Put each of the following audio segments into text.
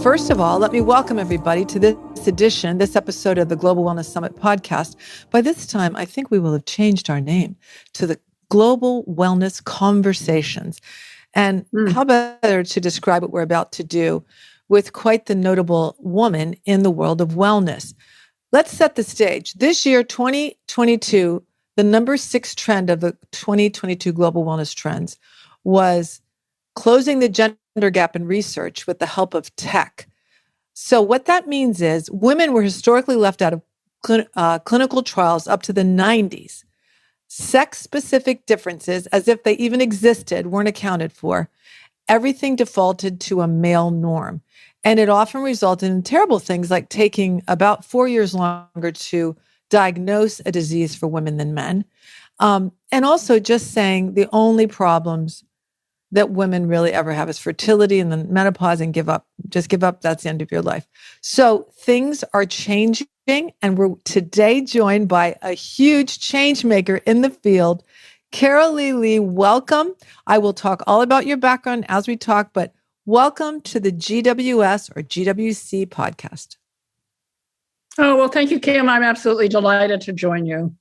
First of all, let me welcome everybody to this episode of the Global Wellness Summit podcast. By this time, I think we will have changed our name to the Global Wellness Conversations. And how better to describe what we're about to do with quite the notable woman in the world of wellness. Let's set the stage. This year, 2022, the number 6 trend of the 2022 Global Wellness Trends was closing the gender gap in research with the help of tech. So what that means is women were historically left out of clinical trials up to the 90s. Sex-specific differences, as if they even existed, weren't accounted for. Everything defaulted to a male norm. And it often resulted in terrible things like taking about 4 years longer to diagnose a disease for women than men. And also just saying the only problems that women really ever have is fertility and then menopause and give up. Just give up. That's the end of your life. So things are changing, and we're today joined by a huge change maker in the field, Carolee Lee. Welcome. I will talk all about your background as we talk, but welcome to the GWS or GWC podcast. Oh, well, thank you, Kim. I'm absolutely delighted to join you.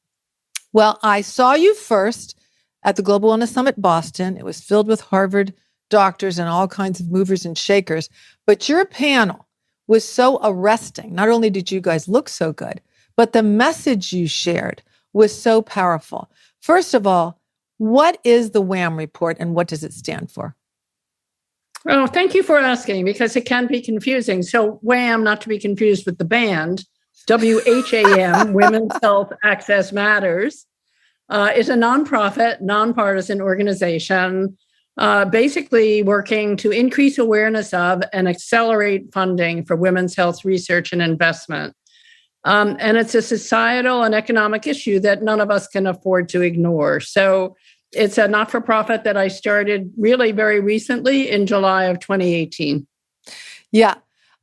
Well, I saw you first at the Global Wellness Summit Boston. It was filled with Harvard doctors and all kinds of movers and shakers. But your panel was so arresting. Not only did you guys look so good, but the message you shared was so powerful. First of all, what is the WHAM Report and what does it stand for? Oh, thank you for asking, because it can be confusing. So WHAM, not to be confused with the band, WHAM, Women's Health Access Matters, is a nonprofit, nonpartisan organization, basically working to increase awareness of and accelerate funding for women's health research and investment. And it's a societal and economic issue that none of us can afford to ignore. So it's a not-for-profit that I started really very recently in July of 2018. Yeah.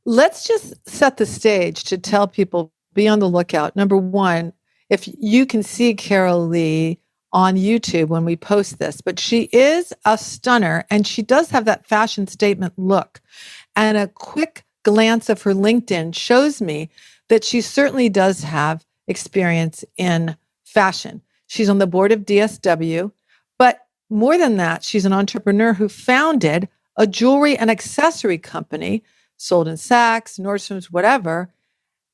Let's just set the stage to tell people, be on the lookout. Number one, if you can see Carolee on YouTube when we post this, but she is a stunner and she does have that fashion statement look. And a quick glance of her LinkedIn shows me that she certainly does have experience in fashion. She's on the board of DSW, but more than that, she's an entrepreneur who founded a jewelry and accessory company, sold in Saks, Nordstrom's, whatever.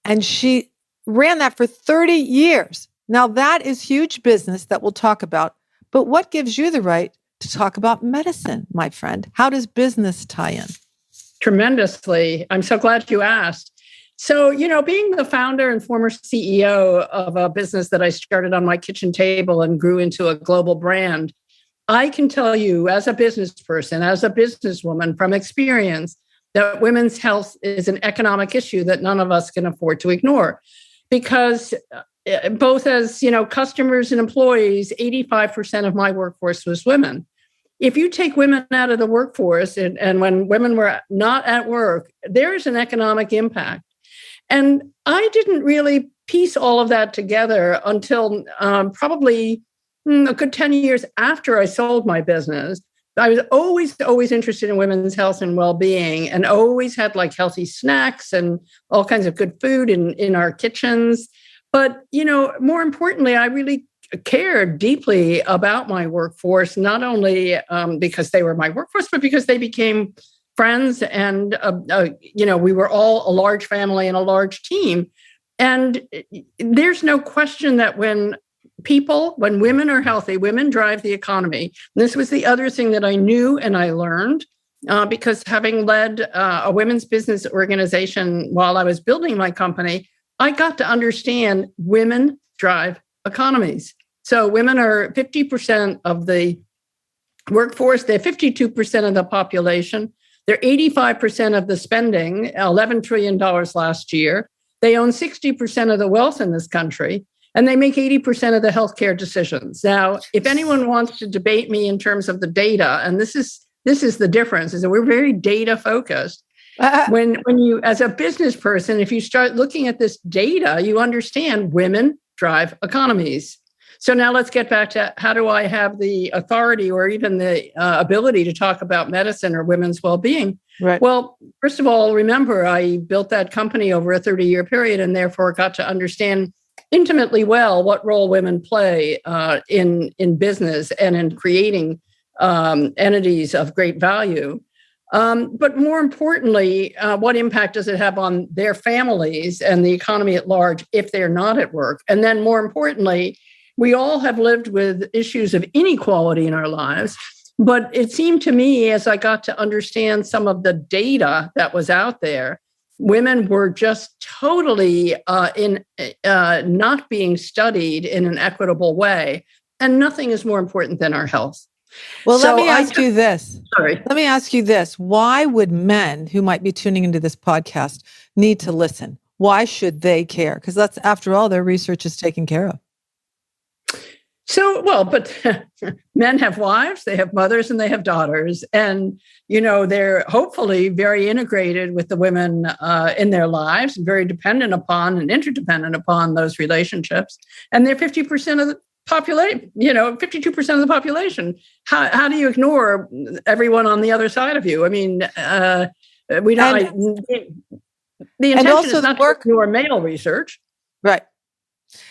And she ran that for 30 years. Now that is huge business that we'll talk about. But what gives you the right to talk about medicine, my friend? How does business tie in? Tremendously. I'm so glad you asked. So, being the founder and former CEO of a business that I started on my kitchen table and grew into a global brand, I can tell you as a business person, as a businesswoman from experience, that women's health is an economic issue that none of us can afford to ignore. Because both as, customers and employees, 85% of my workforce was women. If you take women out of the workforce and when women were not at work, there is an economic impact. And I didn't really piece all of that together until probably a good 10 years after I sold my business. I was always interested in women's health and well-being, and always had healthy snacks and all kinds of good food in our kitchens. But, more importantly, I really cared deeply about my workforce, not only because they were my workforce, but because they became friends. And, we were all a large family and a large team. And there's no question that when women are healthy, women drive the economy. And this was the other thing that I knew and I learned because having led a women's business organization while I was building my company, I got to understand women drive economies. So women are 50% of the workforce. They're 52% of the population. They're 85% of the spending, $11 trillion last year. They own 60% of the wealth in this country. And they make 80% of the healthcare decisions. Now, if anyone wants to debate me in terms of the data, and this is the difference, is that we're very data focused. When you, as a business person, if you start looking at this data, you understand women drive economies. So now let's get back to how do I have the authority or even the ability to talk about medicine or women's well-being? Right. Well, first of all, remember, I built that company over a 30-year period and therefore got to understand intimately well what role women play in business and in creating entities of great value. But more importantly, what impact does it have on their families and the economy at large if they're not at work? And then more importantly, we all have lived with issues of inequality in our lives. But it seemed to me, as I got to understand some of the data that was out there, women were just totally not being studied in an equitable way. And nothing is more important than our health. Well, let me ask you this. Sorry. Let me ask you this. Why would men who might be tuning into this podcast need to listen? Why should they care? Because that's, after all, their research is taken care of. So, well, but men have wives, they have mothers, and they have daughters. And, they're hopefully very integrated with the women in their lives, very dependent upon and interdependent upon those relationships. And they're 50% of the population, 52% of the population. How do you ignore everyone on the other side of you? I mean, the intention is not to ignore male research. Right.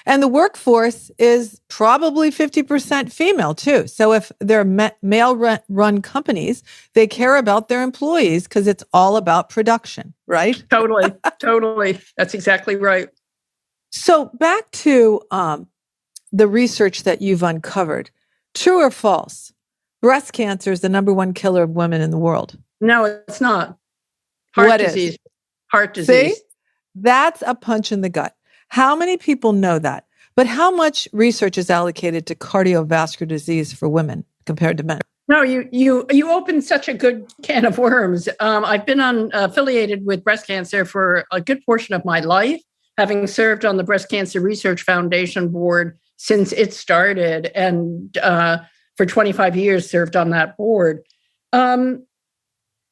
And the workforce is probably 50% female too. So if they're male-run companies, they care about their employees because it's all about production, right? Totally. That's exactly right. So back to the research that you've uncovered. True or false? Breast cancer is the number one killer of women in the world. No, it's not. Heart disease. See? That's a punch in the gut. How many people know that? But how much research is allocated to cardiovascular disease for women compared to men? No, you opened such a good can of worms. I've been affiliated with breast cancer for a good portion of my life, having served on the Breast Cancer Research Foundation board since it started, and for 25 years served on that board.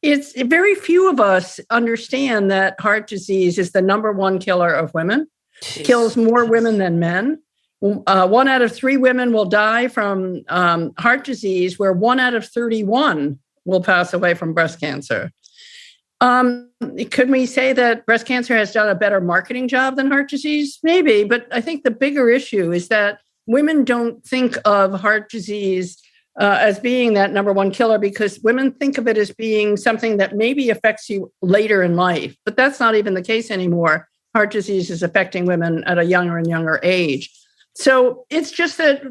It's very few of us understand that heart disease is the number one killer of women. Kills more women than men. 1 out of 3 women will die from heart disease, where 1 out of 31 will pass away from breast cancer. Could we say that breast cancer has done a better marketing job than heart disease? Maybe, but I think the bigger issue is that women don't think of heart disease as being that number one killer, because women think of it as being something that maybe affects you later in life. But that's not even the case anymore. Heart disease is affecting women at a younger and younger age. So it's just that,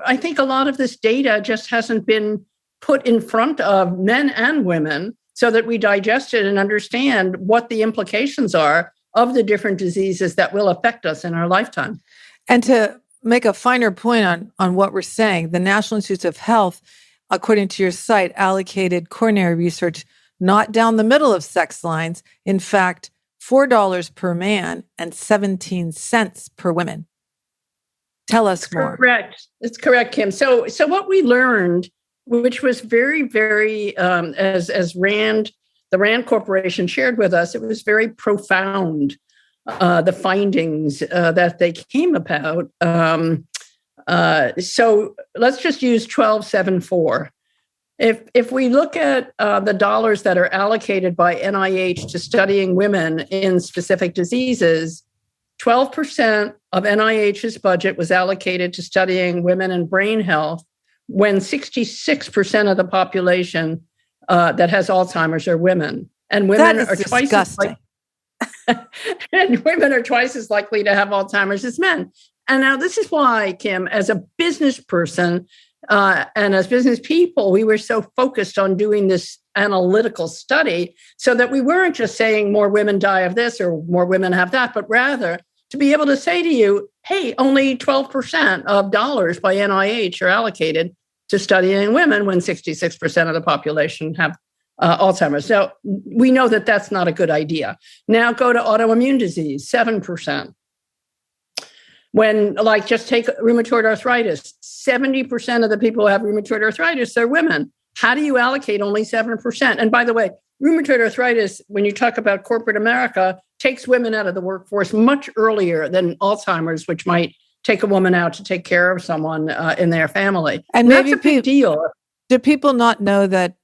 I think a lot of this data just hasn't been put in front of men and women so that we digest it and understand what the implications are of the different diseases that will affect us in our lifetime. And to make a finer point on what we're saying, the National Institutes of Health, according to your site, allocated coronary research not down the middle of sex lines. In fact, $4 per man and 17 cents per woman. Tell us more. Correct. It's correct, Kim. So what we learned, which was very, very, as the Rand Corporation shared with us, it was very profound, the findings that they came about. So let's just use 1274. If we look at the dollars that are allocated by NIH to studying women in specific diseases, 12% of NIH's budget was allocated to studying women and brain health, when 66% of the population that has Alzheimer's are women. And women are twice as and women are twice as likely to have Alzheimer's as men. And now this is why, Kim, as a business person, and as business people, we were so focused on doing this analytical study so that we weren't just saying more women die of this or more women have that, but rather to be able to say to you, hey, only 12% of dollars by NIH are allocated to studying women when 66% of the population have Alzheimer's. So we know that that's not a good idea. Now go to autoimmune disease, 7%. When, just take rheumatoid arthritis, 70% of the people who have rheumatoid arthritis are women. How do you allocate only 7%? And by the way, rheumatoid arthritis, when you talk about corporate America, takes women out of the workforce much earlier than Alzheimer's, which might take a woman out to take care of someone in their family. And maybe that's a big deal. Do people not know that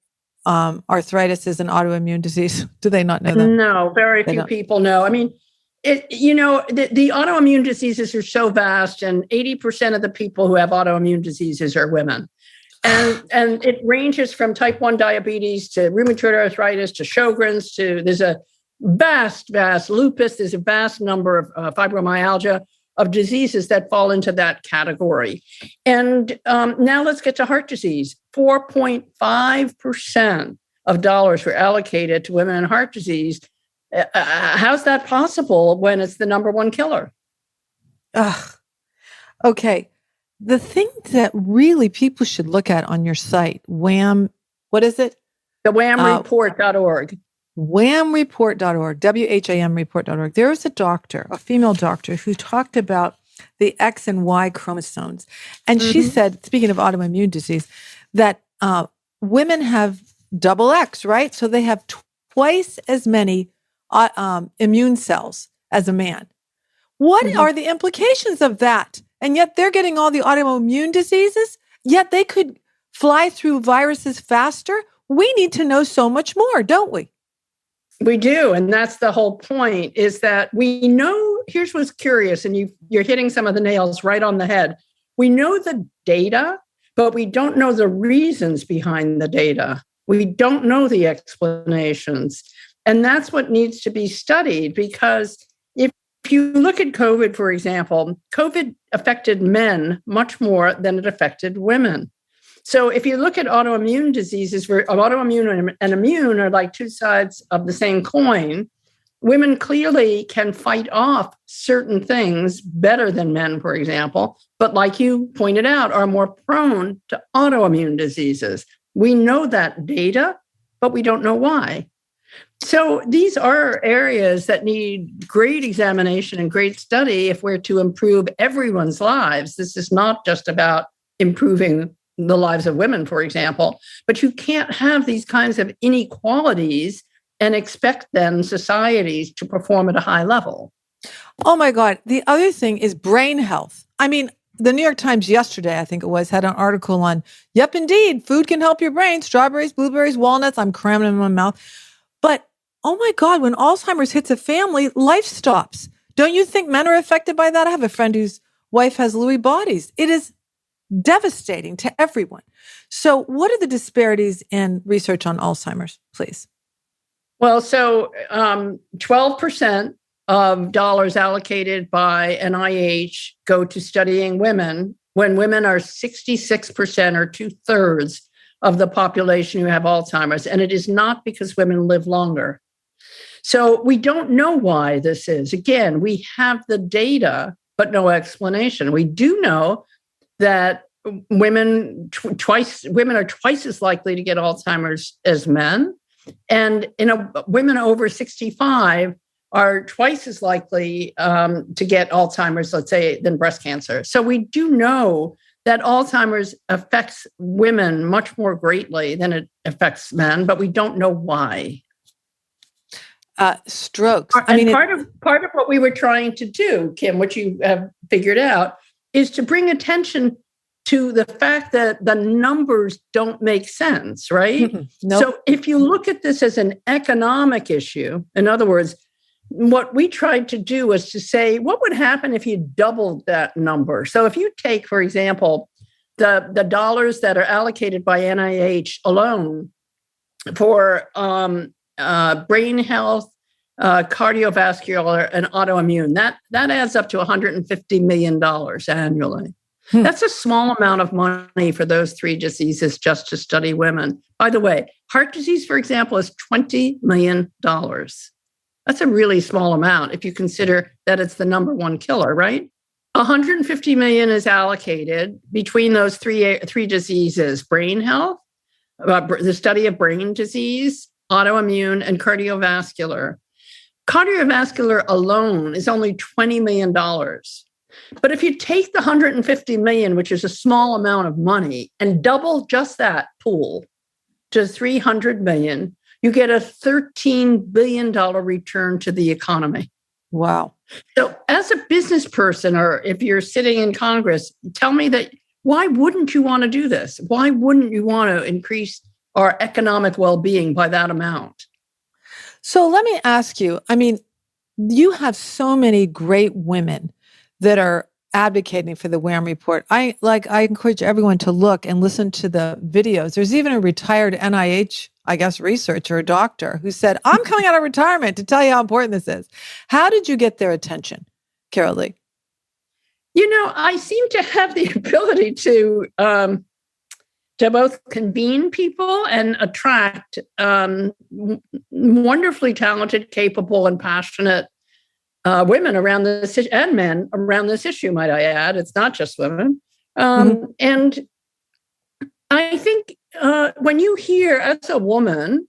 arthritis is an autoimmune disease? Do they not know that? No, very few people know. I mean, the autoimmune diseases are so vast, and 80% of the people who have autoimmune diseases are women. And it ranges from type 1 diabetes to rheumatoid arthritis to Sjogren's there's a vast lupus. There's a vast number of fibromyalgia, of diseases that fall into that category. And now let's get to heart disease. 4.5% of dollars were allocated to women and heart disease. How's that possible when it's the number one killer? Okay. The thing that really people should look at on your site, WHAM, what is it? The WHAMReport.org. WHAMReport.org, WHAM Report.org. There was a doctor, a female doctor, who talked about the X and Y chromosomes. And she said, speaking of autoimmune disease, that women have double X, right? So they have twice as many immune cells as a man. What are the implications of that? And yet they're getting all the autoimmune diseases, yet they could fly through viruses faster. We need to know so much more, don't we? We do. And that's the whole point, is that we know, here's what's curious, and you're hitting some of the nails right on the head. We know the data, but we don't know the reasons behind the data. We don't know the explanations. And that's what needs to be studied, because if you look at COVID, for example, COVID affected men much more than it affected women. So if you look at autoimmune diseases, where autoimmune and immune are like two sides of the same coin, women clearly can fight off certain things better than men, for example, but like you pointed out, are more prone to autoimmune diseases. We know that data, but we don't know why. So these are areas that need great examination and great study if we're to improve everyone's lives. This is not just about improving the lives of women, for example, but you can't have these kinds of inequalities and expect then societies to perform at a high level. Oh my God. The other thing is brain health. I mean, the New York Times yesterday, I think it was, had an article on, yep, indeed, food can help your brain. Strawberries, blueberries, walnuts. I'm cramming them in my mouth. But oh my God, when Alzheimer's hits a family, life stops. Don't you think men are affected by that? I have a friend whose wife has Lewy bodies. It is devastating to everyone. So what are the disparities in research on Alzheimer's, please? Well, so 12% of dollars allocated by NIH go to studying women, when women are 66% or 2/3 of the population who have Alzheimer's. And it is not because women live longer. So we don't know why this is. Again, we have the data, but no explanation. We do know that women are twice as likely to get Alzheimer's as men. And women over 65 are twice as likely to get Alzheimer's, let's say, than breast cancer. So we do know that Alzheimer's affects women much more greatly than it affects men, but we don't know why. Strokes. Part of what we were trying to do, Kim, which you have figured out, is to bring attention to the fact that the numbers don't make sense, right? Nope. So if you look at this as an economic issue, in other words, what we tried to do was to say, what would happen if you doubled that number? So if you take, for example, the dollars that are allocated by NIH alone for brain health, cardiovascular, and autoimmune, that adds up to $150 million annually. That's a small amount of money for those three diseases just to study women. By the way, heart disease, for example, is $20 million. That's a really small amount if you consider that it's the number one killer, right? $150 million is allocated between those three diseases: brain health, the study of brain disease, autoimmune, and cardiovascular. Cardiovascular alone is only $20 million. But if you take the $150 million, which is a small amount of money, and double just that pool to $300 million, you get a $13 billion return to the economy. Wow. So as a business person, or if you're sitting in Congress, tell me that why wouldn't you want to do this? Why wouldn't you want to increase our economic well-being by that amount? So let me ask you, I mean, you have so many great women that are advocating for the WHAM report. I encourage everyone to look and listen to the videos. There's even a retired NIH, I guess, researcher, doctor who said, I'm coming out of retirement to tell you how important this is. How did you get their attention, Carolee? I seem to have the ability to both convene people and attract wonderfully talented, capable, and passionate women around this and men around this issue, might I add. It's not just women. And I think when you hear, as a woman,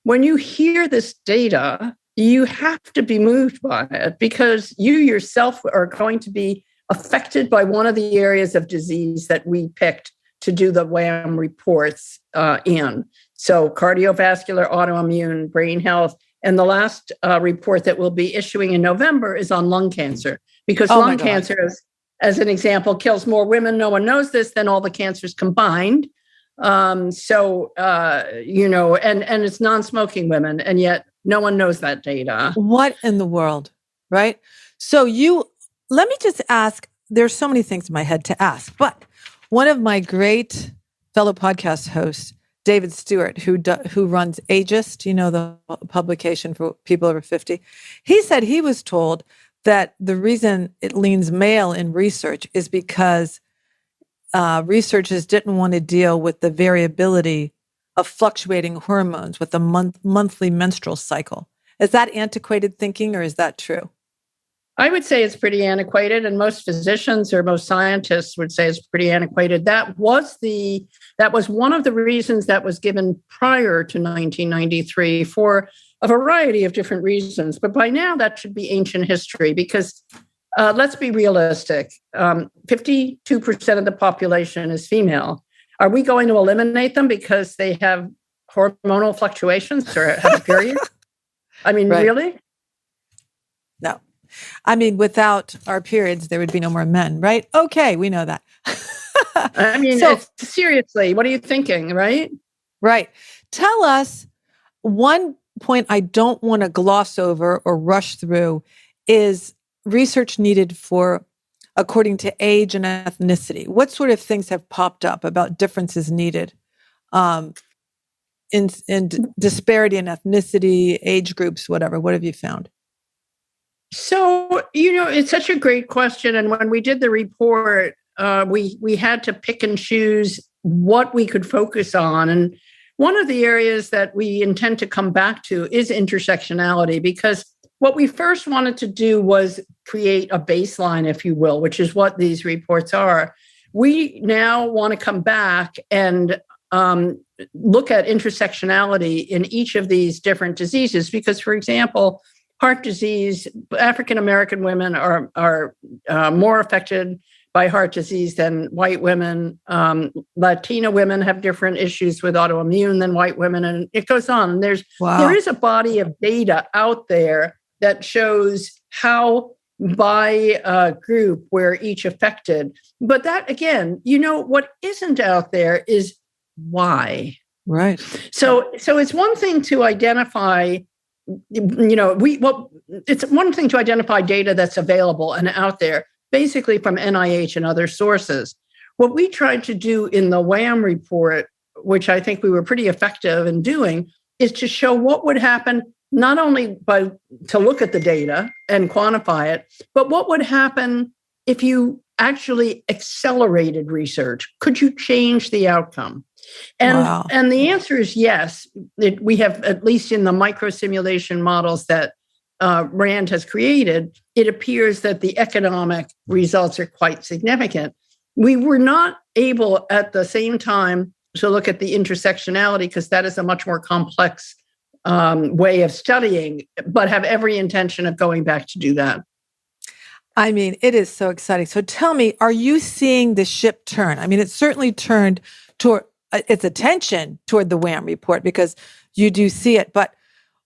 when you hear this data, you have to be moved by it because you yourself are going to be affected by one of the areas of disease that we picked to do the WHAM reports in. So cardiovascular, autoimmune, brain health. And the last report that we'll be issuing in November is on lung cancer, because lung cancer, as an example, kills more women. No one knows this than all the cancers combined. And it's non-smoking women, and yet no one knows that data. What in the world, right? So let me just ask, there's so many things in my head to ask, but one of my great fellow podcast hosts, David Stewart, who runs Ageist, the publication for people over 50, he said he was told that the reason it leans male in research is because researchers didn't want to deal with the variability of fluctuating hormones with the monthly menstrual cycle. Is that antiquated thinking, or is that true? I would say it's pretty antiquated, and most physicians or most scientists would say it's pretty antiquated. That was one of the reasons that was given prior to 1993 for a variety of different reasons. But by now, that should be ancient history because let's be realistic. 52% of the population is female. Are we going to eliminate them because they have hormonal fluctuations or have a period? I mean, right. Really? No. I mean, without our periods, there would be no more men, right? Okay, we know that. I mean, seriously, what are you thinking, right? Right. Tell us, one point I don't want to gloss over or rush through is research needed for, according to age and ethnicity. What sort of things have popped up about differences needed in disparity in ethnicity, age groups, whatever? What have you found? So, it's such a great question. And when we did the report, we had to pick and choose what we could focus on. And one of the areas that we intend to come back to is intersectionality, because what we first wanted to do was create a baseline, if you will, which is what these reports are. We now want to come back and look at intersectionality in each of these different diseases, because, for example, heart disease, African-American women are more affected by heart disease than white women. Latina women have different issues with autoimmune than white women, and it goes on. And there is a body of data out there that shows how by group we're each affected. But that, again, what isn't out there is why. Right. So it's one thing to identify it's one thing to identify data that's available and out there, basically from NIH and other sources. What we tried to do in the WHAM report, which I think we were pretty effective in doing, is to show what would happen, not only to look at the data and quantify it, but what would happen if you actually accelerated research. Could you change the outcome? And the answer is yes. We have, at least in the microsimulation models that Rand has created, it appears that the economic results are quite significant. We were not able at the same time to look at the intersectionality, because that is a much more complex way of studying, but have every intention of going back to do that. I mean, it is so exciting. So tell me, are you seeing the ship turn? I mean, it certainly turned toward its attention toward the WHAM report, because you do see it, but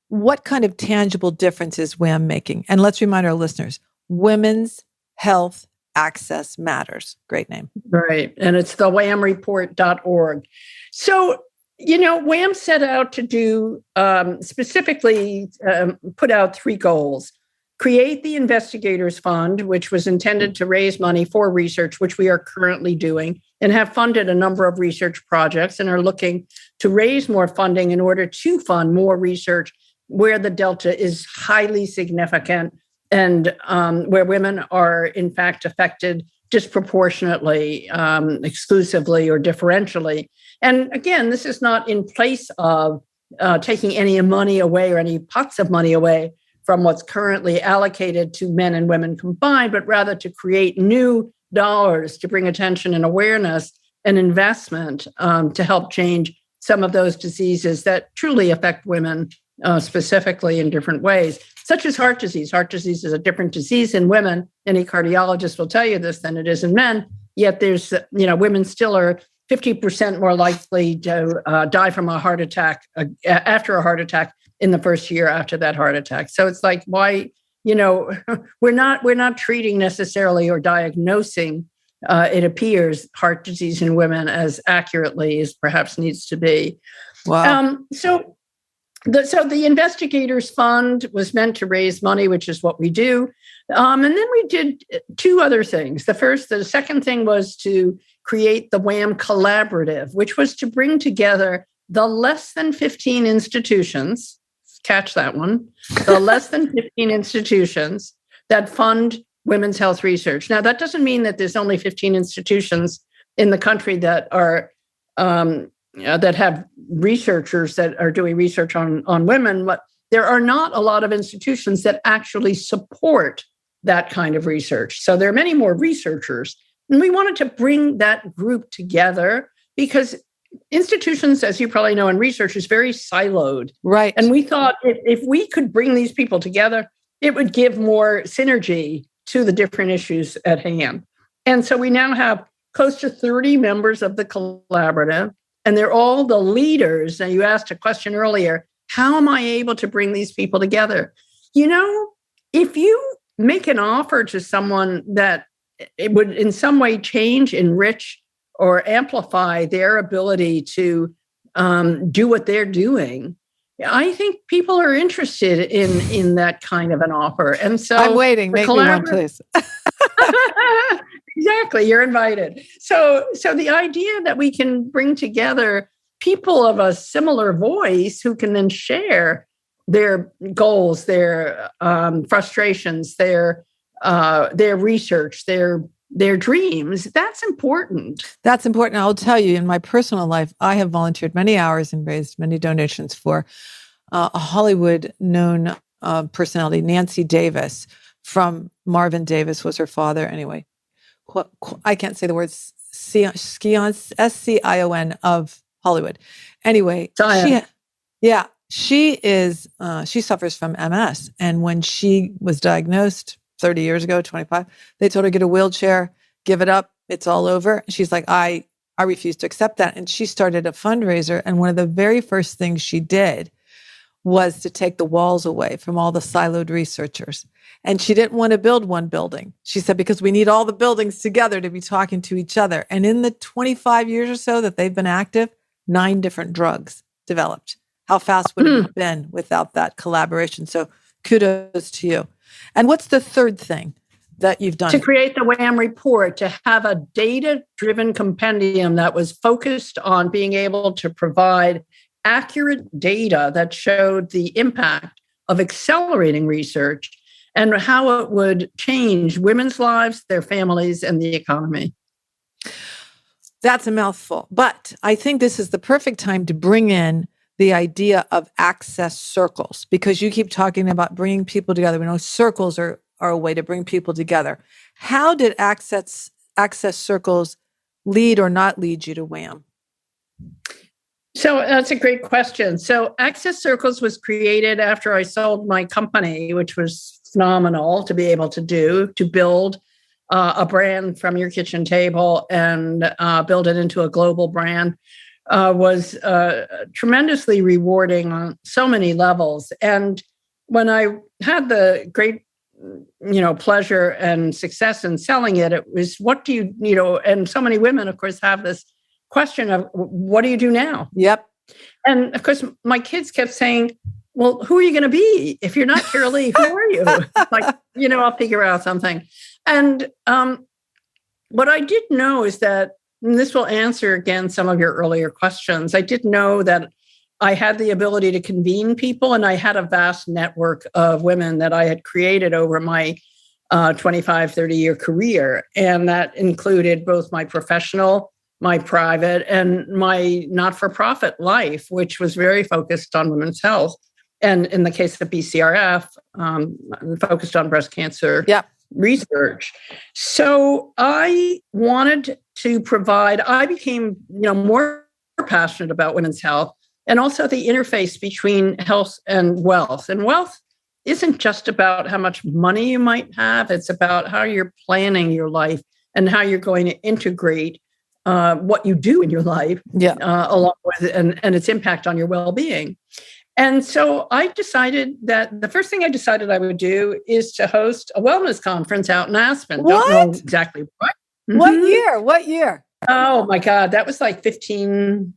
what kind of tangible difference is WHAM making? And let's remind our listeners, Women's Health Access Matters. Great name. Right. And it's the WHAMReport.org. So, WHAM set out to do specifically put out 3 goals. Create the Investigators Fund, which was intended to raise money for research, which we are currently doing, and have funded a number of research projects and are looking to raise more funding in order to fund more research where the delta is highly significant and where women are, in fact, affected disproportionately, exclusively, or differentially. And again, this is not in place of taking any money away or any pots of money away from what's currently allocated to men and women combined, but rather to create new dollars to bring attention and awareness and investment to help change some of those diseases that truly affect women specifically in different ways, such as heart disease. Heart disease is a different disease in women. Any cardiologist will tell you this than it is in men. Yet there's, women still are 50% more likely to die from a heart attack after a heart attack in the first year after that heart attack. So it's like, why, we're not treating necessarily or diagnosing, it appears, heart disease in women as accurately as perhaps needs to be. Wow. So the Investigators Fund was meant to raise money, which is what we do. And then we did 2 other things. The second thing was to create the WHAM Collaborative, which was to bring together the less than 15 institutions, catch that one, the less than 15 institutions that fund women's health research. Now, that doesn't mean that there's only 15 institutions in the country that are that have researchers that are doing research on women, but there are not a lot of institutions that actually support that kind of research. So there are many more researchers. And we wanted to bring that group together because institutions, as you probably know, in research is very siloed. Right. And we thought if we could bring these people together, it would give more synergy to the different issues at hand. And so we now have close to 30 members of the collaborative, and they're all the leaders. And you asked a question earlier, how am I able to bring these people together? If you make an offer to someone that it would in some way change, enrich, or amplify their ability to do what they're doing, I think people are interested in that kind of an offer. And so I'm waiting. Make me one, please. Exactly. You're invited. So the idea that we can bring together people of a similar voice who can then share their goals, their frustrations, their research, their dreams, that's important. That's important. I'll tell you, in my personal life, I have volunteered many hours and raised many donations for a Hollywood known personality, Nancy Davis, from Marvin Davis was her father. Anyway, I can't say the words, Scion, S-C-I-O-N of Hollywood. Anyway, she suffers from MS. And when she was diagnosed 30 years ago, 25, they told her, get a wheelchair, give it up. It's all over. She's like, I refuse to accept that. And she started a fundraiser. And one of the very first things she did was to take the walls away from all the siloed researchers. And she didn't want to build one building. She said, because we need all the buildings together to be talking to each other. And in the 25 years or so that they've been active, 9 different drugs developed. How fast would it have been without that collaboration? So kudos to you. And what's the third thing that you've done? To create the WHAM Report, to have a data-driven compendium that was focused on being able to provide accurate data that showed the impact of accelerating research and how it would change women's lives, their families, and the economy. That's a mouthful. But I think this is the perfect time to bring in the idea of access circles, because you keep talking about bringing people together. We know circles are a way to bring people together. How did access circles lead or not lead you to WHAM? So that's a great question. So Access Circles was created after I sold my company, which was phenomenal to be able to build a brand from your kitchen table and build it into a global brand. Was tremendously rewarding on so many levels. And when I had the great pleasure and success in selling it. It was, what do you, and so many women, of course, have this question of, what do you do now? Yep. And of course, my kids kept saying, well, who are you going to be? If you're not Carolee, who are you? Like, I'll figure out something. And what I did know is that, and this will answer again some of your earlier questions, I did know that I had the ability to convene people, and I had a vast network of women that I had created over my 25, 30-year career. And that included both my professional, my private, and my not-for-profit life, which was very focused on women's health. And in the case of BCRF, focused on breast cancer research. So I wanted to provide, I became more passionate about women's health, and also the interface between health and wealth. And wealth isn't just about how much money you might have. It's about how you're planning your life and how you're going to integrate what you do in your life along with and its impact on your well-being. And so I decided that the first thing I decided I would do is to host a wellness conference out in Aspen. What? Don't know exactly what. Mm-hmm. What year? Oh my God, that was like 15,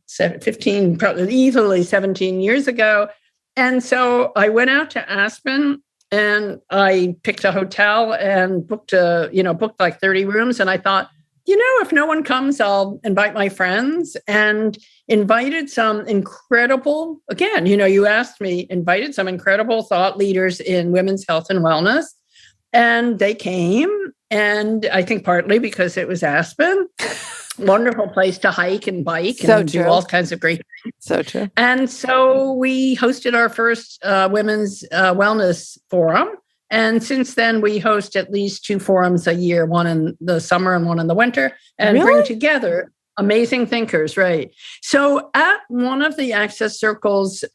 probably easily 17 years ago. And so I went out to Aspen and I picked a hotel and booked like 30 rooms. And I thought, if no one comes, I'll invite my friends, and invited some incredible, again, you asked me, invited some incredible thought leaders in women's health and wellness. And they came, and I think partly because it was Aspen. Wonderful place to hike and bike and do all kinds of great things. So true. And so we hosted our first women's wellness forum. And since then, we host at least 2 forums a year, one in the summer and one in the winter, and bring together amazing thinkers, right? So at one of the Access Circle's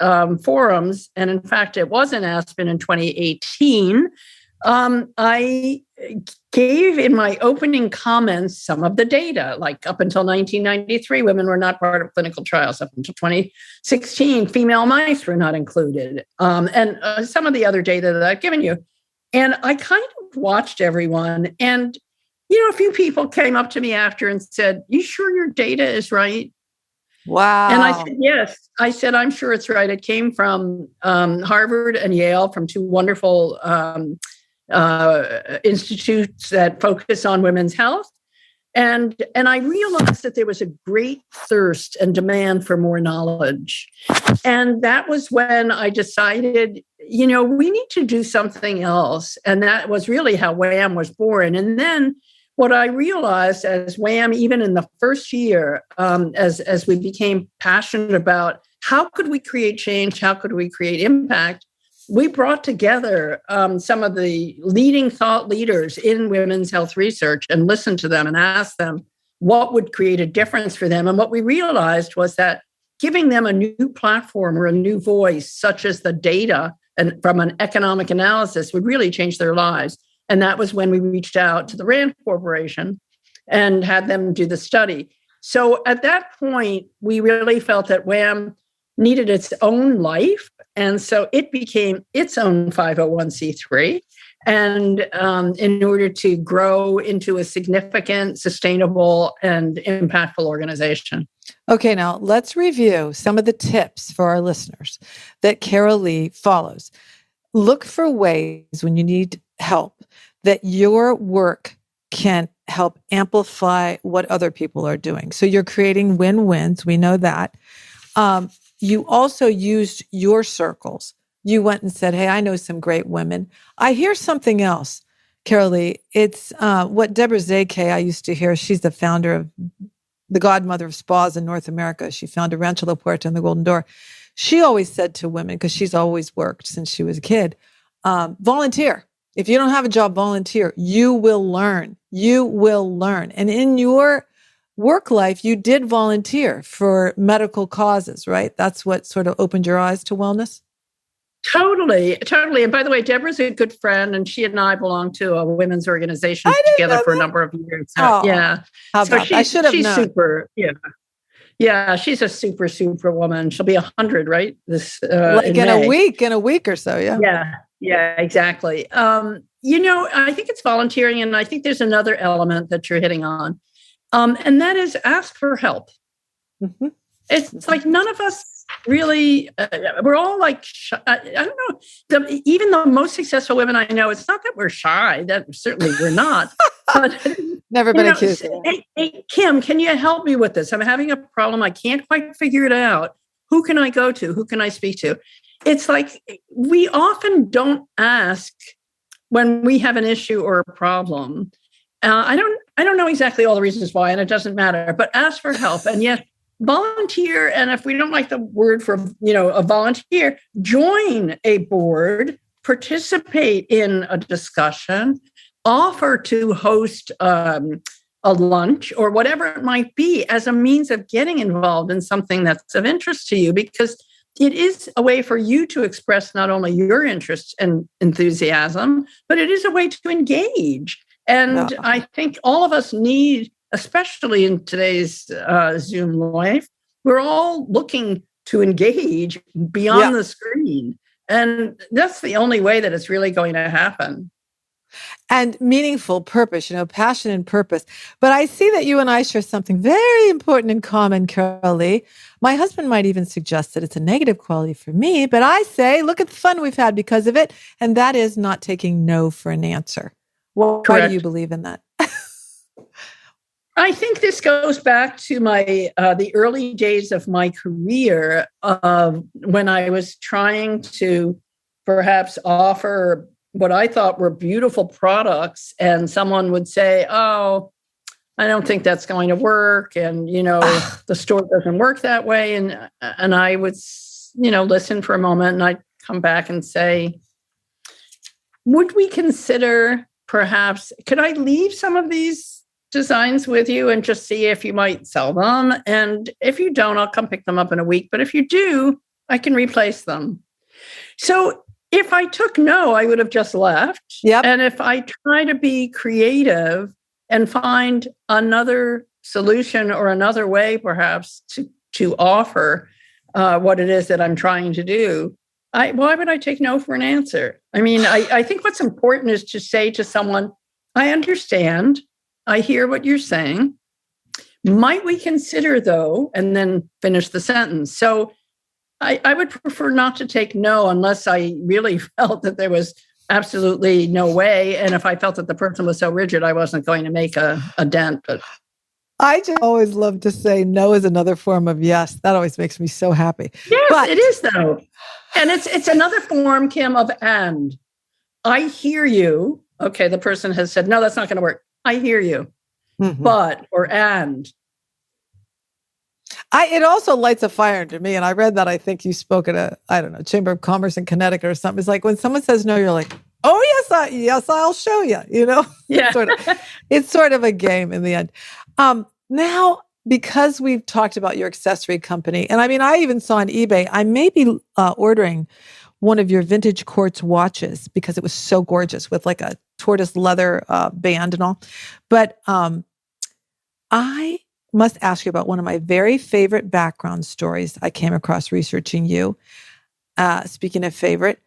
forums, and in fact, it was in Aspen in 2018, I gave in my opening comments some of the data, like up until 1993, women were not part of clinical trials. Up until 2016, female mice were not included. And some of the other data that I've given you. And I kind of watched everyone. And, a few people came up to me after and said, "You sure your data is right?" Wow. And I said, yes. I said, I'm sure it's right. It came from Harvard and Yale, from 2 wonderful institutes that focus on women's health. And I realized that there was a great thirst and demand for more knowledge. And that was when I decided, we need to do something else. And that was really how WHAM was born. And then what I realized as WHAM, even in the first year, as we became passionate about how could we create change, how could we create impact, we brought together some of the leading thought leaders in women's health research and listened to them and asked them what would create a difference for them. And what we realized was that giving them a new platform or a new voice, such as the data and from an economic analysis, would really change their lives. And that was when we reached out to the RAND Corporation and had them do the study. So at that point, we really felt that WHAM needed its own life. And so it became its own 501c3. And in order to grow into a significant, sustainable, and impactful organization. Okay, now let's review some of the tips for our listeners that Carolee follows. Look for ways when you need help that your work can help amplify what other people are doing. So you're creating win-wins. We know that. You also used your circles. You went and said, hey, I know some great women. I hear something else, Carolee. It's what Deborah Zakay I used to hear. She's the founder of the godmother of spas in North America. She founded Rancho La Puerta and the Golden Door. She always said to women, because she's always worked since she was a kid, volunteer. If you don't have a job, volunteer. You will learn. You will learn. And in your work life, you did volunteer for medical causes, right? That's what sort of opened your eyes to wellness? Totally. And by the way, Deborah's a good friend, and she and I belong to a women's organization together for a number of years. So, yeah. How about I should have known. She's super. Yeah. Yeah. She's a super, super woman. She'll be 100, right? This in a week or so. Yeah. Yeah. Yeah, exactly. I think it's volunteering, and I think there's another element that you're hitting on, and that is ask for help. Mm-hmm. It's like none of us really, we're all like, I don't know, even the most successful women I know, it's not that we're shy, that certainly we're not. But, never been accused. Hey, Kim, can you help me with this? I'm having a problem. I can't quite figure it out. Who can I go to? Who can I speak to? It's like we often don't ask when we have an issue or a problem. I don't know exactly all the reasons why, and it doesn't matter, but ask for help. And yet volunteer. And if we don't like the word for, a volunteer, join a board, participate in a discussion, offer to host a lunch or whatever it might be as a means of getting involved in something that's of interest to you, because it is a way for you to express not only your interest and enthusiasm, but it is a way to engage. And I think all of us need, especially in today's Zoom life, we're all looking to engage beyond the screen. And that's the only way that it's really going to happen. And meaningful purpose, passion and purpose. But I see that you and I share something very important in common, Carolee. My husband might even suggest that it's a negative quality for me, but I say, look at the fun we've had because of it. And that is not taking no for an answer. Why do you believe in that? I think this goes back to my the early days of my career, when I was trying to perhaps offer what I thought were beautiful products, and someone would say, "Oh, I don't think that's going to work," and the store doesn't work that way, and I would listen for a moment, and I'd come back and say, "Would we consider perhaps? Could I leave some of these designs with you and just see if you might sell them? And if you don't, I'll come pick them up in a week. But if you do, I can replace them." So if I took no, I would have just left. Yep. And if I try to be creative and find another solution or another way, perhaps, to offer what it is that I'm trying to do, why would I take no for an answer? I mean, I think what's important is to say to someone, "I understand. I hear what you're saying. Might we consider, though," and then finish the sentence. So I would prefer not to take no unless I really felt that there was absolutely no way. And if I felt that the person was so rigid, I wasn't going to make a dent. But I just always love to say no is another form of yes. That always makes me so happy. Yes, it is, though. And it's another form, Kim, of and. I hear you. Okay, the person has said, "No, that's not going to work. I hear you." Mm-hmm. But, or and. It also lights a fire under me. And I read that, I think you spoke at a Chamber of Commerce in Connecticut or something. It's like when someone says no, you're like, "Oh, yes, I'll show you," Yeah. It's sort of a game in the end. Now, because we've talked about your accessory company, and I mean, I even saw on eBay, I may be ordering one of your vintage quartz watches because it was so gorgeous with like a tortoise leather band and all. But I must ask you about one of my very favorite background stories I came across researching you. Speaking of favorite,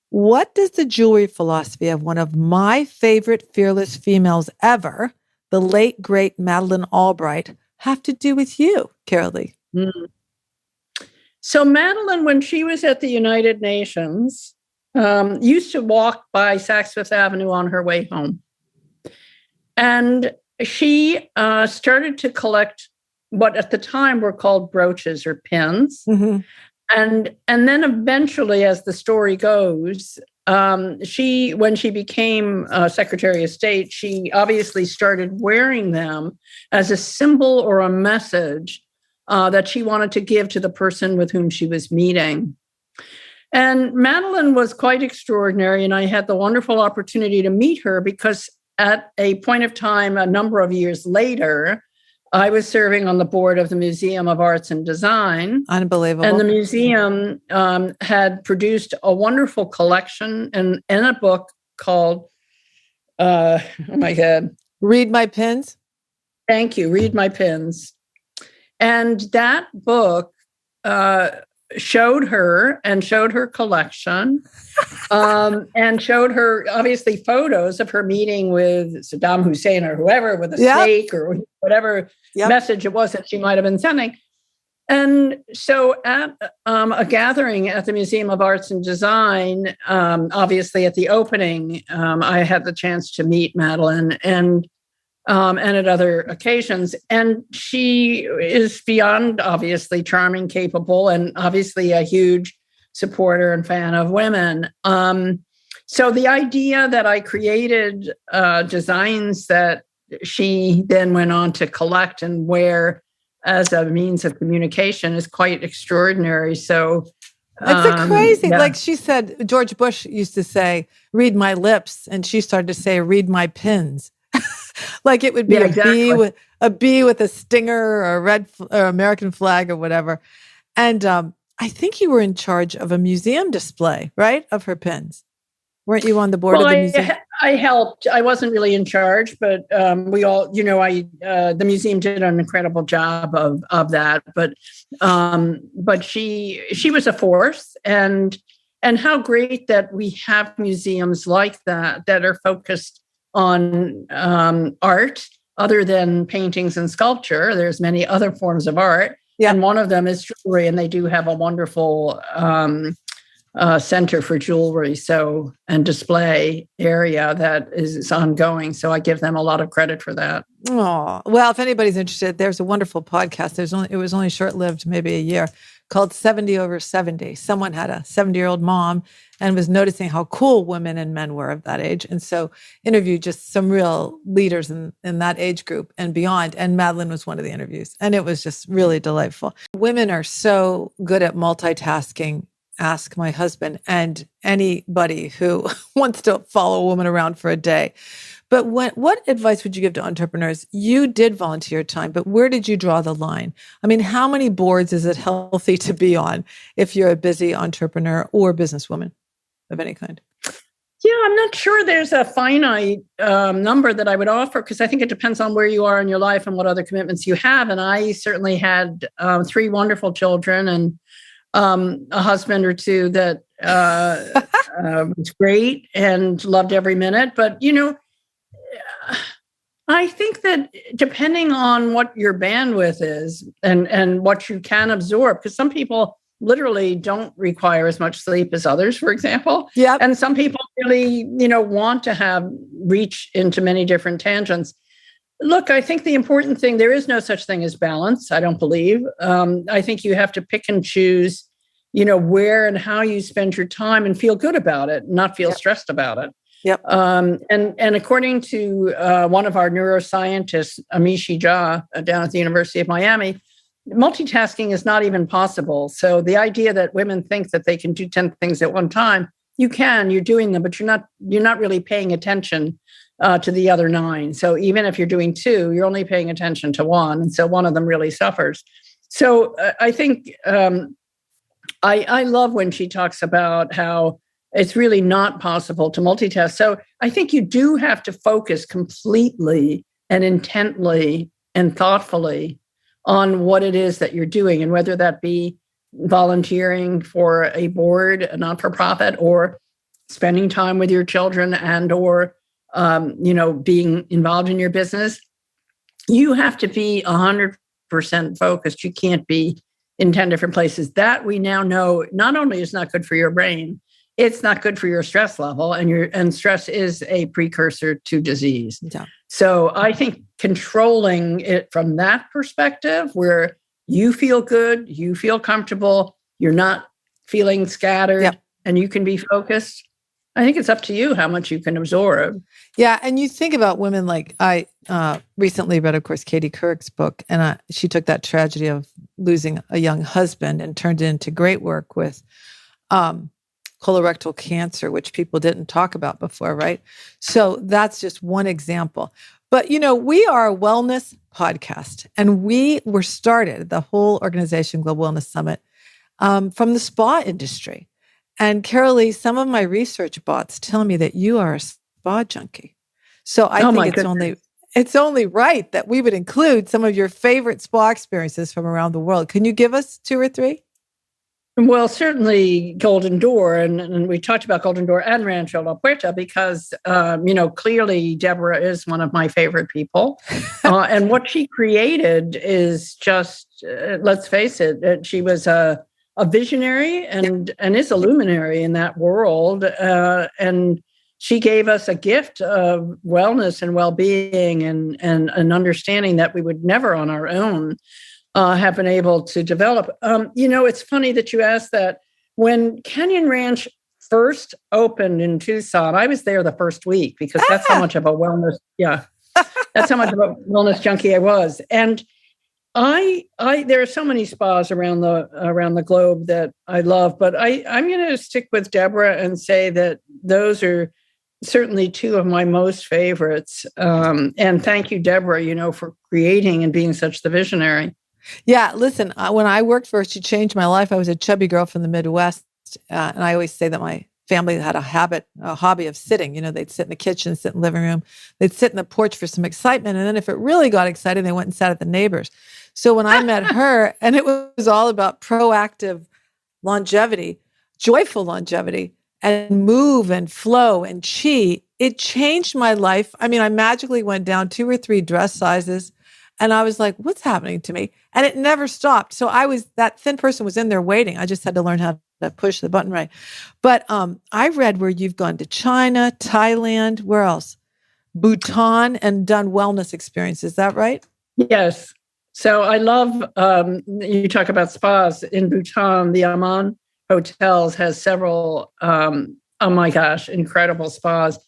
what does the jewelry philosophy of one of my favorite fearless females ever, the late, great Madeleine Albright, have to do with you, Carolee? Mm. So Madeleine, when she was at the United Nations, used to walk by Saks Fifth Avenue on her way home. And she started to collect what at the time were called brooches or pins. Mm-hmm. And then eventually, as the story goes, when she became Secretary of State, she obviously started wearing them as a symbol or a message that she wanted to give to the person with whom she was meeting. And Madeleine was quite extraordinary, and I had the wonderful opportunity to meet her because at a point of time, a number of years later, I was serving on the board of the Museum of Arts and Design. Unbelievable. And the museum had produced a wonderful collection and a book called, oh my God. Read My Pins? Thank you. Read My Pins. And that book showed her collection, and showed her obviously photos of her meeting with Saddam Hussein or whoever with a snake or whatever message it was that she might have been sending. And so at a gathering at the Museum of Arts and Design, obviously at the opening, I had the chance to meet Madeleine and at other occasions. And she is beyond obviously charming, capable, and obviously a huge supporter and fan of women. So the idea that I created designs that she then went on to collect and wear as a means of communication is quite extraordinary. So it's crazy. Yeah. Like she said, George Bush used to say, "Read my lips," and she started to say, "Read my pins." Like it would be a bee with a stinger or a red or American flag or whatever. And I think you were in charge of a museum display, right, of her pins. Weren't you on the board of the museum? I helped. I wasn't really in charge, but we all, the museum did an incredible job of that. But she was a force, and how great that we have museums like that are focused on art other than paintings and sculpture. There's many other forms of art, and one of them is jewelry, and they do have a wonderful center for jewelry and display area that is ongoing. So I give them a lot of credit for that. Oh, well, if anybody's interested, there's a wonderful podcast. It was only short-lived, maybe a year, called 70 over 70. Someone had a 70-year-old mom and was noticing how cool women and men were of that age. And so interviewed just some real leaders in that age group and beyond. And Madeleine was one of the interviews. And it was just really delightful. Women are so good at multitasking. Ask my husband and anybody who wants to follow a woman around for a day. But what advice would you give to entrepreneurs? You did volunteer time, but where did you draw the line? I mean, how many boards is it healthy to be on if you're a busy entrepreneur or businesswoman of any kind? Yeah, I'm not sure there's a finite number that I would offer, because I think it depends on where you are in your life and what other commitments you have. And I certainly had 3 wonderful children and a husband or two that was great and loved every minute. But, I think that depending on what your bandwidth is and what you can absorb, because some people literally don't require as much sleep as others, for example. Yep. And some people really, want to reach into many different tangents. Look, I think the important thing, there is no such thing as balance, I don't believe. I think you have to pick and choose, where and how you spend your time and feel good about it, not feel stressed about it. Yep. And according to one of our neuroscientists, Amishi Jha, down at the University of Miami, multitasking is not even possible. So the idea that women think that they can do 10 things at one time, you're doing them, but you're not really paying attention to the other 9. So even if you're doing 2, you're only paying attention to 1. And so one of them really suffers. So I think I love when she talks about how it's really not possible to multitask. So I think you do have to focus completely and intently and thoughtfully on what it is that you're doing, and whether that be volunteering for a board, a not-for-profit, or spending time with your children or being involved in your business. You have to be 100% focused. You can't be in 10 different places. That we now know not only is not good for your brain, it's not good for your stress level, and stress is a precursor to disease. Yeah. So I think controlling it from that perspective, where you feel good, you feel comfortable, you're not feeling scattered, and you can be focused. I think it's up to you how much you can absorb. Yeah. And you think about women, like I recently read, of course, Katie Couric's book, and she took that tragedy of losing a young husband and turned it into great work with colorectal cancer, which people didn't talk about before, right? So that's just one example. But, we are a wellness podcast, and we were started, the whole organization, Global Wellness Summit, from the spa industry. And Carolee, some of my research bots tell me that you are a spa junkie. So I think it's only right that we would include some of your favorite spa experiences from around the world. Can you give us 2 or 3? Well, certainly Golden Door, and we talked about Golden Door and Rancho La Puerta because, clearly Deborah is one of my favorite people. And what she created is just, let's face it, she was a visionary and is a luminary in that world. And she gave us a gift of wellness and well-being and an understanding that we would never on our own have been able to develop. It's funny that you asked that. When Canyon Ranch first opened in Tucson, I was there the first week because that's how much of a wellness, that's how much of a wellness junkie I was. And there are so many spas around the globe that I love, but I'm going to stick with Deborah and say that those are certainly two of my most favorites. And thank you, Deborah, for creating and being such the visionary. Yeah, listen, when I worked for her, she changed my life. I was a chubby girl from the Midwest. And I always say that my family had a hobby of sitting. They'd sit in the kitchen, sit in the living room. They'd sit in the porch for some excitement. And then if it really got exciting, they went and sat at the neighbors. So when I met her, and it was all about proactive longevity, joyful longevity, and move and flow and chi, it changed my life. I mean, I magically went down 2 or 3 dress sizes. And I was like, what's happening to me? And it never stopped. So that thin person was in there waiting. I just had to learn how to push the button right. But I read where you've gone to China, Thailand, where else? Bhutan, and done wellness experiences. Is that right? Yes. So I love, you talk about spas. In Bhutan, the Aman Hotels has several, oh my gosh, incredible spas.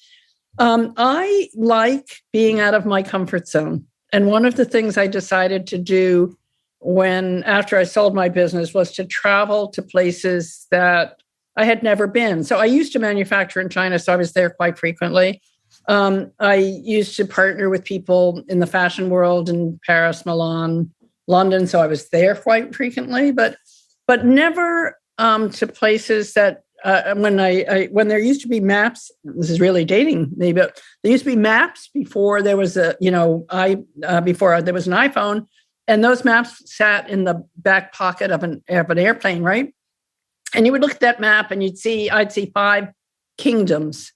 I like being out of my comfort zone. And one of the things I decided to do after I sold my business was to travel to places that I had never been. So I used to manufacture in China, so I was there quite frequently. I used to partner with people in the fashion world in Paris, Milan, London, so I was there quite frequently, but never to places that when there used to be maps. This is really dating me, but there used to be maps before there was before there was an iPhone, and those maps sat in the back pocket of an airplane, right? And you would look at that map, and I'd see 5 kingdoms.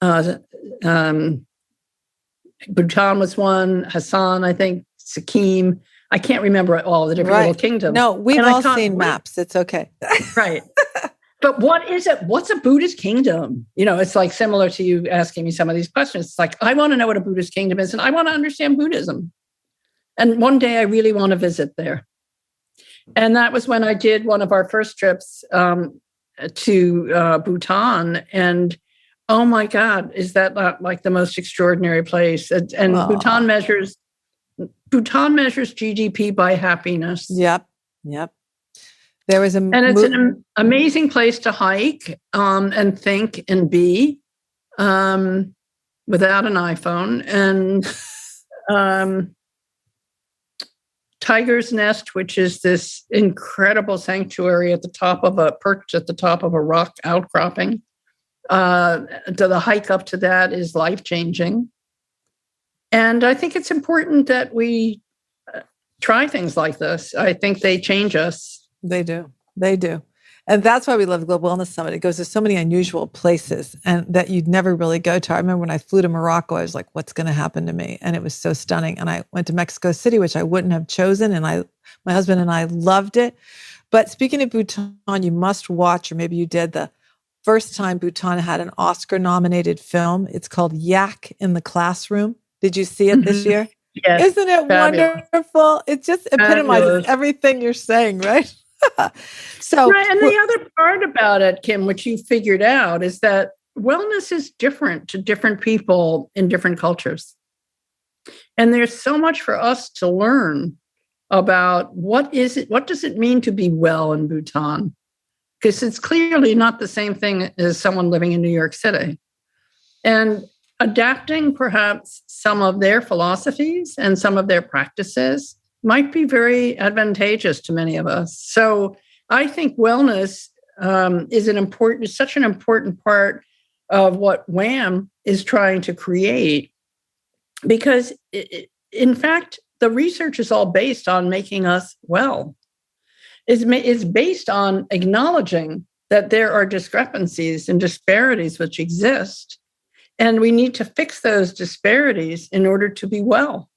Bhutan was one, Hassan, I think, Sikkim. I can't remember all the different little kingdoms. No, we've all seen maps. It's okay. Right. But what is it? What's a Buddhist kingdom? It's like similar to you asking me some of these questions. It's like, I want to know what a Buddhist kingdom is, and I want to understand Buddhism. And one day I really want to visit there. And that was when I did one of our first trips to Bhutan. And oh my God, is that not like the most extraordinary place? And Bhutan measures GDP by happiness. Yep. There was and it's an amazing place to hike and think and be without an iPhone. And Tiger's Nest, which is this incredible sanctuary at the top of a rock outcropping. The hike up to that is life-changing. And I think it's important that we try things like this. I think they change us. They do. And that's why we love the Global Wellness Summit. It goes to so many unusual places and that you'd never really go to. I remember when I flew to Morocco, I was like, what's going to happen to me? And it was so stunning. And I went to Mexico City, which I wouldn't have chosen. And my husband and I loved it. But speaking of Bhutan, you must watch, or maybe you did, the first time Bhutan had an Oscar-nominated film. It's called Yak in the Classroom. Did you see it this year? Yes. Isn't it wonderful? It just epitomizes everything you're saying, right? So, right, and the other part about it, Kim, which you figured out, is that wellness is different to different people in different cultures. And there's so much for us to learn about what does it mean to be well in Bhutan? Because it's clearly not the same thing as someone living in New York City. And adapting perhaps some of their philosophies and some of their practices might be very advantageous to many of us. So I think wellness is such an important part of what WHAM is trying to create, because in fact, the research is all based on making us well. is based on acknowledging that there are discrepancies and disparities which exist. And we need to fix those disparities in order to be well.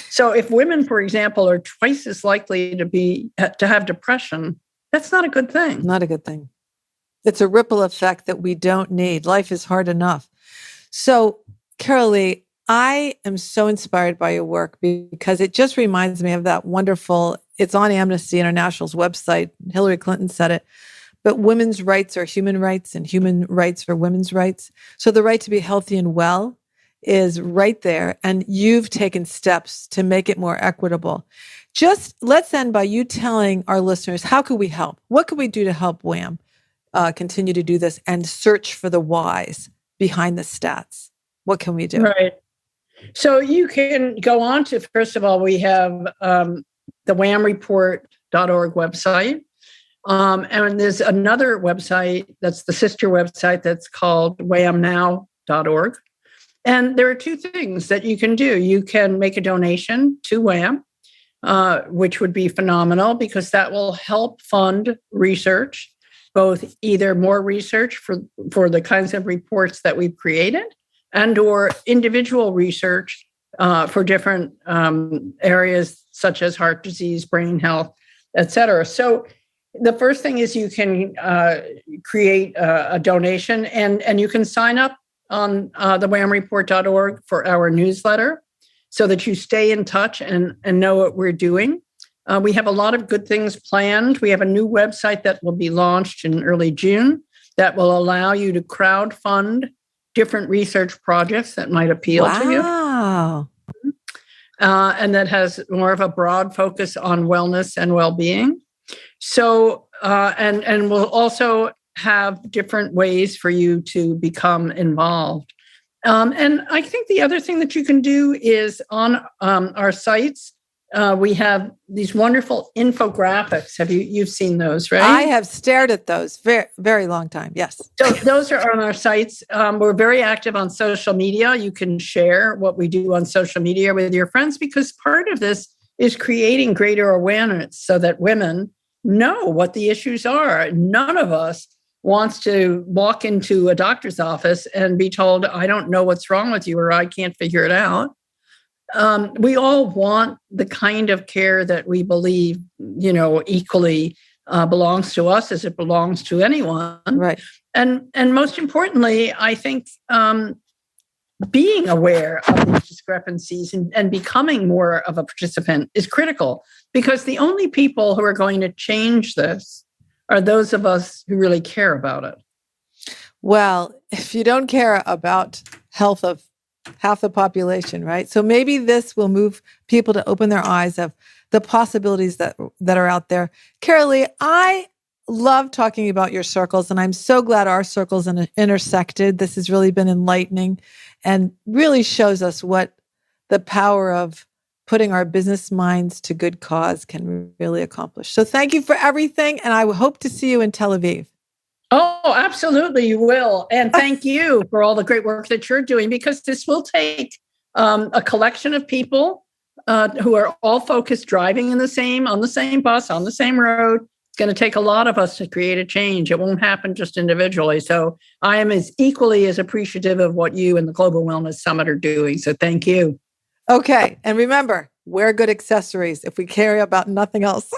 So if women, for example, are twice as likely to have depression, that's not a good thing. Not a good thing. It's a ripple effect that we don't need. Life is hard enough. So, Carolee, I am so inspired by your work because it just reminds me of that wonderful, it's on Amnesty International's website. Hillary Clinton said it, but women's rights are human rights and human rights are women's rights. So the right to be healthy and well is right there. And you've taken steps to make it more equitable. Just let's end by you telling our listeners, how could we help? What could we do to help WHAM continue to do this and search for the whys behind the stats? What can we do? Right. So you can go on to, first of all, we have the WHAMReport.org website. And there's another website that's the sister website that's called whamnow.org. And there are two things that you can do. You can make a donation to WHAM, which would be phenomenal because that will help fund research, both either more research for the kinds of reports that we've created and or individual research for different areas such as heart disease, brain health, et cetera. So the first thing is you can create a donation and you can sign up on the whamreport.org for our newsletter so that you stay in touch and know what we're doing. We have a lot of good things planned. We have a new website that will be launched in early June that will allow you to crowdfund different research projects that might appeal to you. Wow. And that has more of a broad focus on wellness and well-being. So, and we'll also have different ways for you to become involved. And I think the other thing that you can do is on our sites, we have these wonderful infographics. You've seen those, right? I have stared at those very, very long time. Yes. So those are on our sites. We're very active on social media. You can share what we do on social media with your friends because part of this is creating greater awareness so that women know what the issues are. None of us wants to walk into a doctor's office and be told, I don't know what's wrong with you or I can't figure it out. We all want the kind of care that we believe, equally belongs to us as it belongs to anyone. Right. And most importantly, I think being aware of these discrepancies and becoming more of a participant is critical because the only people who are going to change this are those of us who really care about it. Well, if you don't care about health of half the population, right? So maybe this will move people to open their eyes of the possibilities that are out there. Carolee, I love talking about your circles, and I'm so glad our circles intersected. This has really been enlightening and really shows us what the power of putting our business minds to good cause can really accomplish. So thank you for everything, and I hope to see you in Tel Aviv. Oh, absolutely, you will. And thank you for all the great work that you're doing, because this will take a collection of people who are all focused, driving on the same bus, on the same road. It's going to take a lot of us to create a change. It won't happen just individually. So I am equally as appreciative of what you and the Global Wellness Summit are doing. So thank you. Okay. And remember, wear good accessories if we care about nothing else.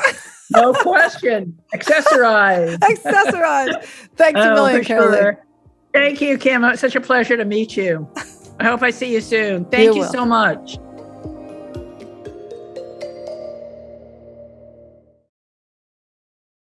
No question. Accessorize. Accessorize. Thanks a million, Carolee. Sure. Thank you, Kim. It's such a pleasure to meet you. I hope I see you soon. Thank you so much.